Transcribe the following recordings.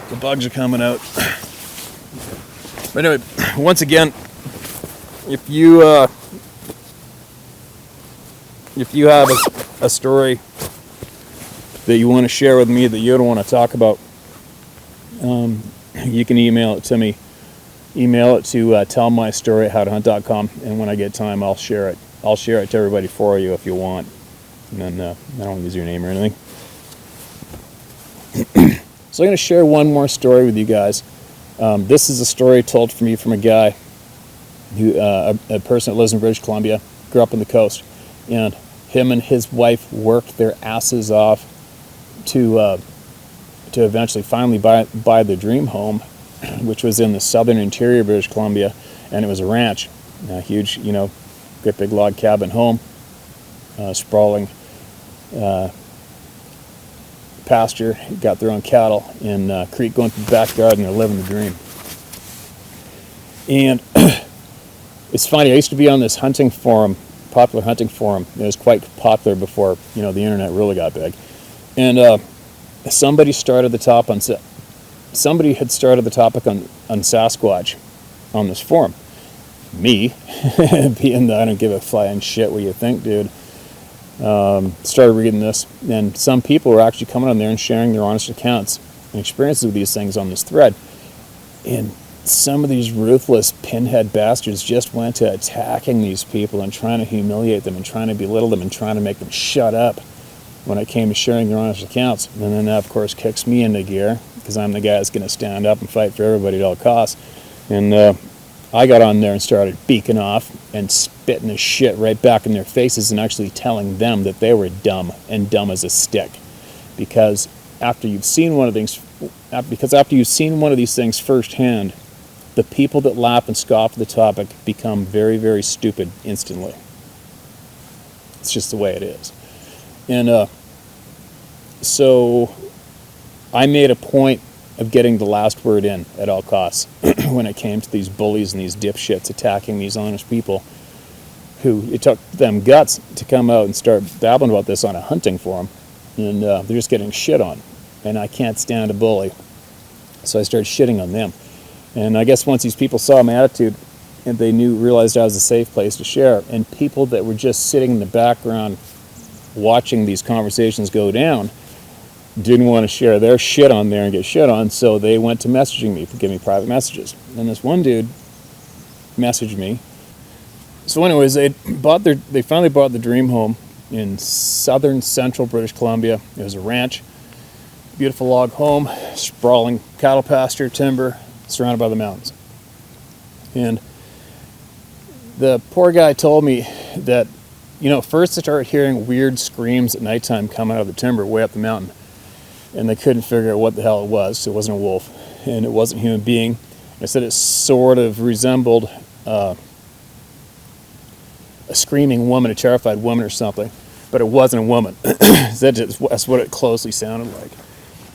The bugs are coming out. But anyway, once again, if you have a story that you want to share with me that you don't want to talk about, you can email it to me. Email it to tellmystory@howtohunt.com, and when I get time, I'll share it. I'll share it to everybody for you if you want. And then I don't use your name or anything. So I'm going to share one more story with you guys. This is a story told for me from a guy, who a person that lives in British Columbia, grew up on the coast, and him and his wife worked their asses off to eventually finally buy their dream home, which was in the southern interior of British Columbia, and it was a ranch, a huge, great big log cabin home, sprawling pasture, got their own cattle, and creek going through the backyard, and they're living the dream. And it's funny, I used to be on this hunting forum, popular hunting forum. It was quite popular before, the internet really got big. And somebody had started the topic on Sasquatch on this forum. Me, being that I don't give a flying shit what you think, dude, started reading this, and some people were actually coming on there and sharing their honest accounts and experiences with these things on this thread. And some of these ruthless pinhead bastards just went to attacking these people and trying to humiliate them and trying to belittle them and trying to make them shut up when it came to sharing their honest accounts. And then that, of course, kicks me into gear, because I'm the guy that's going to stand up and fight for everybody at all costs. And I got on there and started beaking off and spitting the shit right back in their faces and actually telling them that they were dumb and dumb as a stick. Because after you've seen one of these things firsthand, the people that laugh and scoff at the topic become very, very stupid instantly. It's just the way it is. And so I made a point of getting the last word in at all costs when it came to these bullies and these dipshits attacking these honest people who, it took them guts to come out and start babbling about this on a hunting forum, and they're just getting shit on. And I can't stand a bully. So I started shitting on them. And I guess once these people saw my attitude, and they realized I was a safe place to share, and people that were just sitting in the background watching these conversations go down didn't want to share their shit on there and get shit on, so they went to messaging me, giving me private messages. And this one dude messaged me. So anyways, they finally bought the dream home in southern central British Columbia. It was a ranch, beautiful log home, sprawling cattle pasture, timber, surrounded by the mountains. And the poor guy told me that, first they started hearing weird screams at nighttime coming out of the timber way up the mountain. And they couldn't figure out what the hell it was. So it wasn't a wolf, and it wasn't a human being. I said it sort of resembled a screaming woman, a terrified woman or something, but it wasn't a woman. That's what it closely sounded like.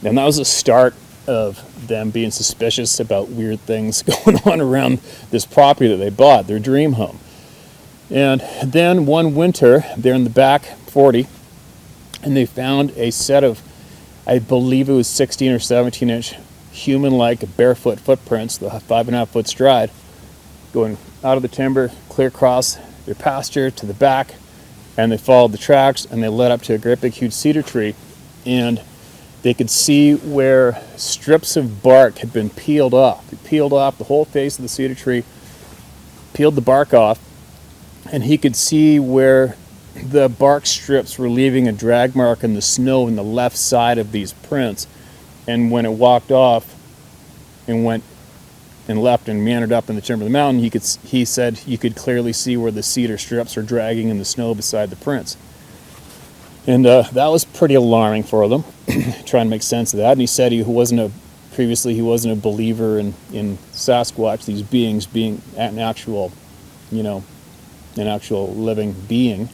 And that was the start of them being suspicious about weird things going on around this property that they bought, their dream home. And then one winter, they're in the back 40, and they found a set of, I believe it was 16 or 17 inch human-like barefoot footprints, the 5.5 foot stride, going out of the timber, clear across their pasture to the back, and they followed the tracks, and they led up to a great big huge cedar tree, and they could see where strips of bark had been peeled off. They peeled off the whole face of the cedar tree, peeled the bark off, and he could see where the bark strips were leaving a drag mark in the snow in the left side of these prints. And when it walked off and went and left and meandered up in the timber of the mountain, he said you could clearly see where the cedar strips were dragging in the snow beside the prints. And that was pretty alarming for them, trying to make sense of that. And he said he wasn't a believer in Sasquatch, these beings being an actual living being.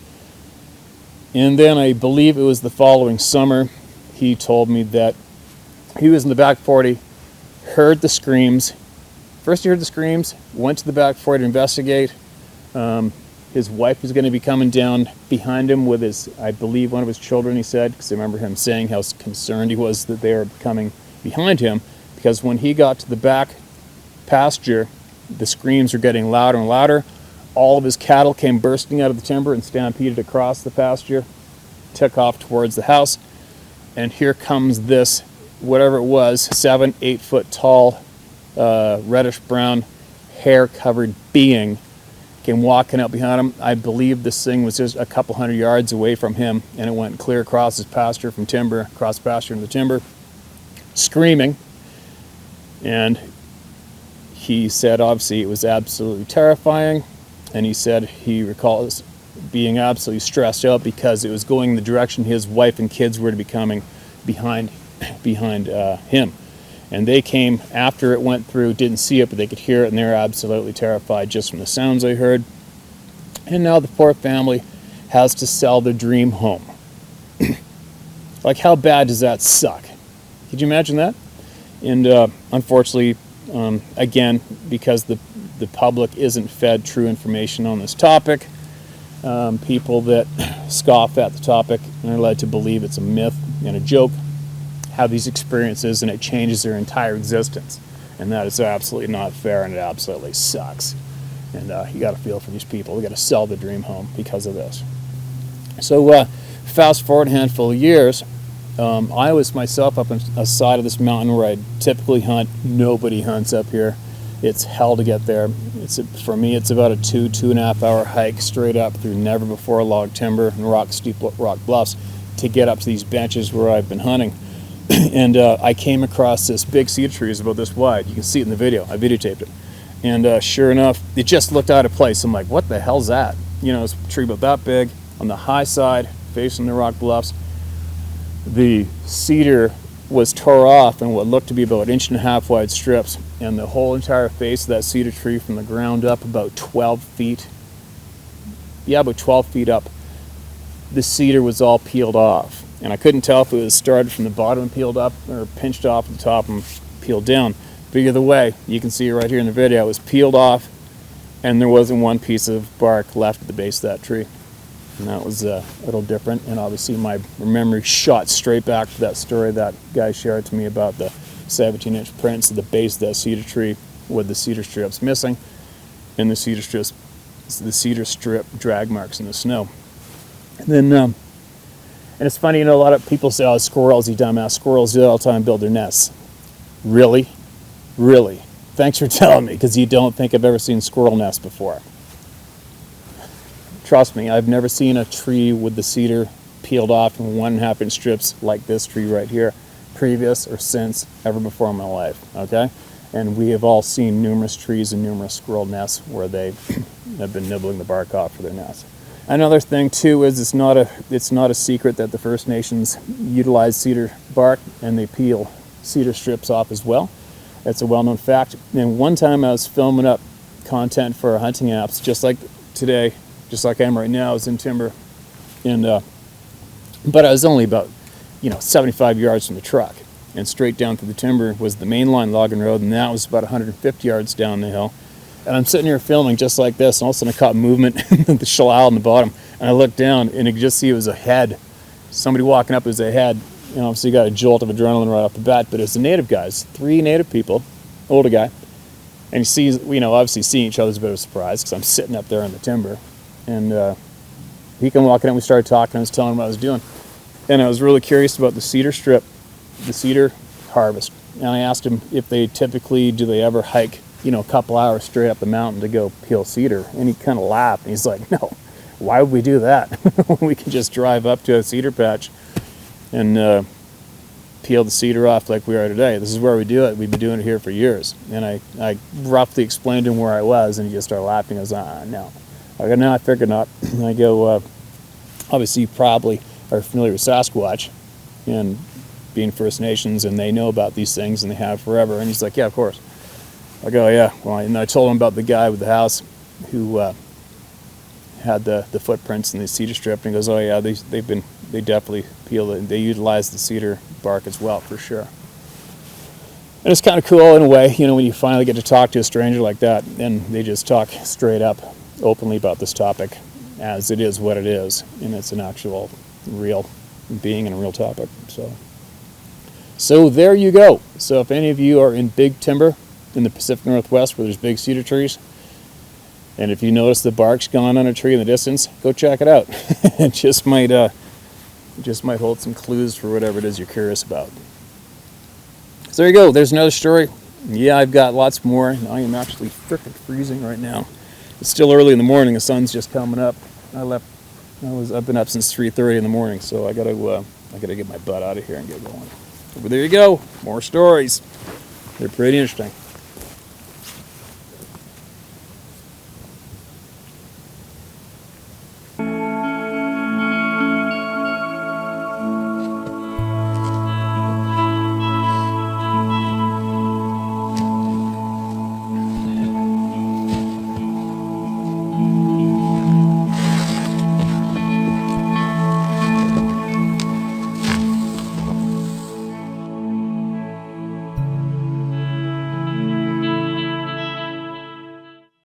And then I believe it was the following summer, he told me that he was in the back 40, heard the screams. First he heard the screams, went to the back 40 to investigate. His wife was going to be coming down behind him with I believe one of his children, he said, because I remember him saying how concerned he was that they were coming behind him. because when he got to the back pasture, the screams were getting louder and louder. All of his cattle came bursting out of the timber and stampeded across the pasture, took off towards the house, and here comes this, whatever it was, 7, 8 foot tall, reddish brown, hair covered being came walking up behind him. I believe this thing was just a couple hundred yards away from him, and it went clear across his pasture from timber, across pasture into timber, screaming. And he said obviously it was absolutely terrifying, and he said he recalls being absolutely stressed out because it was going in the direction his wife and kids were to be coming behind him. And they came after it went through, didn't see it, but they could hear it, and they were absolutely terrified just from the sounds they heard. And now the poor family has to sell their dream home. Like, how bad does that suck? Could you imagine that? And unfortunately, again, because the public isn't fed true information on this topic, people that scoff at the topic and are led to believe it's a myth and a joke have these experiences, and it changes their entire existence. And that is absolutely not fair, and it absolutely sucks. And you got to feel for these people. They got to sell the dream home because of this. So fast forward a handful of years, I was myself up on a side of this mountain where I typically hunt. Nobody hunts up here. It's hell to get there. For me, it's about a 2.5 hour hike straight up through never before log timber and steep rock bluffs to get up to these benches where I've been hunting. And I came across this big cedar tree. It's about this wide. You can see it in the video. I videotaped it. And sure enough, it just looked out of place. I'm like, what the hell's that? You know, it's a tree about that big on the high side, facing the rock bluffs. The cedar was tore off in what looked to be about 1.5 inch wide strips. And the whole entire face of that cedar tree from the ground up about 12 feet. Yeah, about 12 feet up. The cedar was all peeled off. And I couldn't tell if it was started from the bottom and peeled up or pinched off at the top and peeled down. But either way, you can see right here in the video, it was peeled off and there wasn't one piece of bark left at the base of that tree. And that was a little different. And obviously my memory shot straight back to that story that guy shared to me about the 17-inch prints at the base of that cedar tree with the cedar strips missing and the cedar strip drag marks in the snow. And then and it's funny, you know, a lot of people say, oh, squirrels, you dumbass. Squirrels do it all the time, build their nests. Really? Really? Thanks for telling me, because you don't think I've ever seen squirrel nests before. Trust me, I've never seen a tree with the cedar peeled off in 1.5 inch strips like this tree right here, previous or since, ever before in my life, okay? And we have all seen numerous trees and numerous squirrel nests where they have been nibbling the bark off for their nests. Another thing too is it's not a secret that the First Nations utilize cedar bark and they peel cedar strips off as well. That's a well-known fact. And one time I was filming up content for our hunting apps, just like today, just like I am right now. I was in timber, and but I was only about 75 yards from the truck, and straight down through the timber was the mainline logging road, and that was about 150 yards down the hill. And I'm sitting here filming just like this, and all of a sudden I caught movement, the shallal on the bottom, and I looked down, and I could just see it was a head. Somebody walking up as a head. Obviously you got a jolt of adrenaline right off the bat, but it was the native guys, 3 native people, older guy, and he sees, obviously seeing each other is a bit of a surprise, because I'm sitting up there in the timber, and he came walking in, we started talking, I was telling him what I was doing, and I was really curious about the cedar strip, the cedar harvest, and I asked him if do they ever hike a couple hours straight up the mountain to go peel cedar. And he kind of laughed. And he's like, no, why would we do that? We can just drive up to a cedar patch and peel the cedar off like we are today. This is where we do it. We've been doing it here for years. And I roughly explained to him where I was, and he just started laughing. I was like, no. I go, no, I figured not. And I go, obviously you probably are familiar with SASQUATCH and being First Nations, and they know about these things, and they have forever. And he's like, yeah, of course. I go, yeah. Well, and I told him about the guy with the house who had the footprints in the cedar strip, and he goes, oh yeah, they definitely peel it. They utilize the cedar bark as well, for sure. And it's kind of cool in a way, when you finally get to talk to a stranger like that, and they just talk straight up, openly about this topic, as it is what it is, and it's an actual real being and a real topic. So So there you go. So if any of you are in big timber in the Pacific Northwest where there's big cedar trees, and if you notice the bark's gone on a tree in the distance, go check it out. It just might hold some clues for whatever it is you're curious about. So there you go. There's another story. Yeah, I've got lots more. I am actually frickin' freezing right now. It's still early in the morning. The sun's just coming up. I've been up since 3:30 in the morning, so I gotta get my butt out of here and get going. But there you go. More stories. They're pretty interesting.